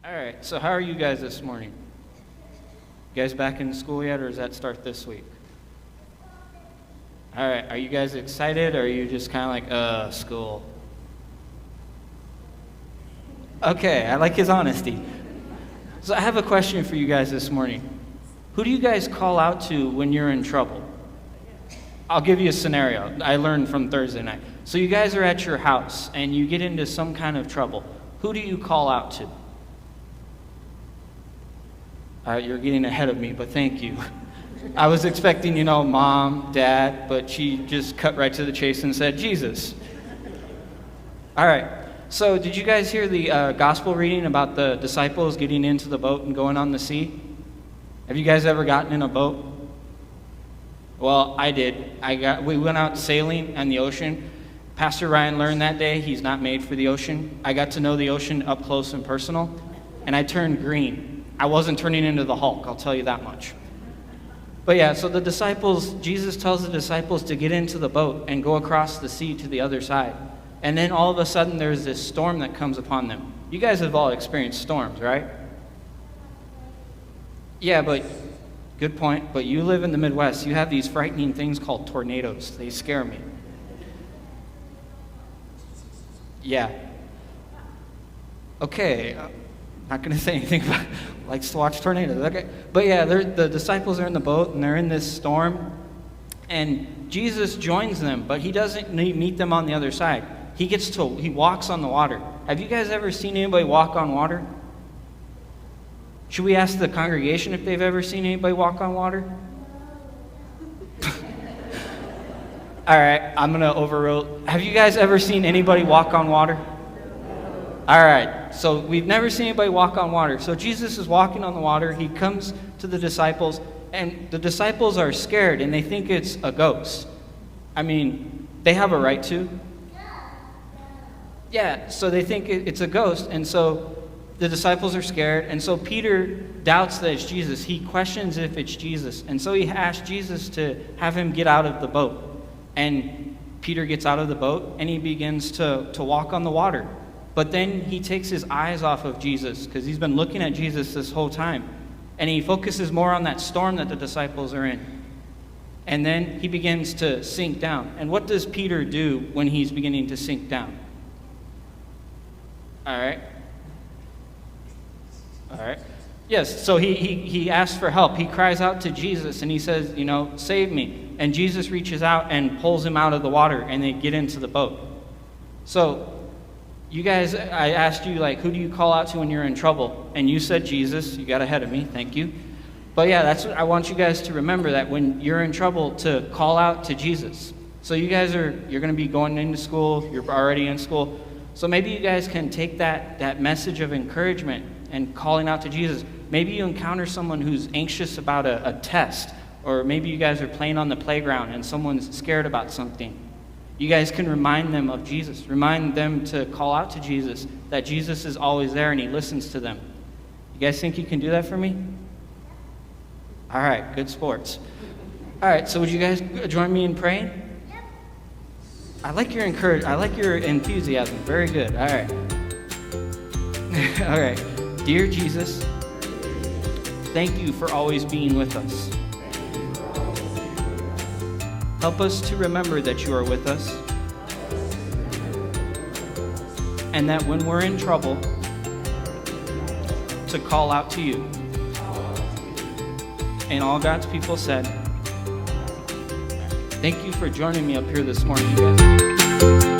All right, so how are you guys this morning? You guys back in school yet, or does that start this week? All right, are you guys excited, or are you just kind of like, school? Okay, I like his honesty. So I have a question for you guys this morning. Who do you guys call out to when you're in trouble? I'll give you a scenario I learned from Thursday night. So you guys are at your house, and you get into some kind of trouble. Who do you call out to? You're getting ahead of me, but thank you. I was expecting, mom, dad, but she just cut right to the chase and said, Jesus. All right, so did you guys hear the gospel reading about the disciples getting into the boat and going on the sea? Have you guys ever gotten in a boat? Well, I did. We went out sailing on the ocean. Pastor Ryan learned that day he's not made for the ocean. I got to know the ocean up close and personal, and I turned green. I wasn't turning into the Hulk, I'll tell you that much. But yeah, so Jesus tells the disciples to get into the boat and go across the sea to the other side. And then all of a sudden there's this storm that comes upon them. You guys have all experienced storms, right? Yeah, but good point. But you live in the Midwest. You have these frightening things called tornadoes. They scare me. Yeah. Okay. Not going to say anything about likes to watch tornadoes. Okay. But yeah, the disciples are in the boat and they're in this storm. And Jesus joins them, but he doesn't meet them on the other side. He walks on the water. Have you guys ever seen anybody walk on water? Should we ask the congregation if they've ever seen anybody walk on water? All right, I'm going to overrule. Have you guys ever seen anybody walk on water? All right, so we've never seen anybody walk on water. So Jesus is walking on the water. He comes to the disciples, and the disciples are scared, and they think it's a ghost. I mean, they have a right to. Yeah, so they think it's a ghost, and so the disciples are scared, and so Peter doubts that it's Jesus. He questions if it's Jesus, and so he asks Jesus to have him get out of the boat. And Peter gets out of the boat, and he begins to walk on the water. But then he takes his eyes off of Jesus, because he's been looking at Jesus this whole time, and he focuses more on that storm that the disciples are in. And then he begins to sink down. And what does Peter do when he's beginning to sink down? All right. Yes, so he asks for help. He cries out to Jesus, and he says, save me. And Jesus reaches out and pulls him out of the water, and they get into the boat. So, you guys, I asked you, who do you call out to when you're in trouble? And you said Jesus. You got ahead of me. Thank you. But yeah, that's what I want you guys to remember, that when you're in trouble, to call out to Jesus. So you're going to be going into school. You're already in school. So maybe you guys can take that message of encouragement and calling out to Jesus. Maybe you encounter someone who's anxious about a test, or maybe you guys are playing on the playground and someone's scared about something. You guys can remind them of Jesus. Remind them to call out to Jesus, that Jesus is always there and he listens to them. You guys think you can do that for me? All right, good sports. All right, so would you guys join me in praying? Yep. I like your enthusiasm. Very good. All right. All right. Dear Jesus, thank you for always being with us. Help us to remember that you are with us, and that when we're in trouble, to call out to you. And all God's people said, thank you for joining me up here this morning, you guys.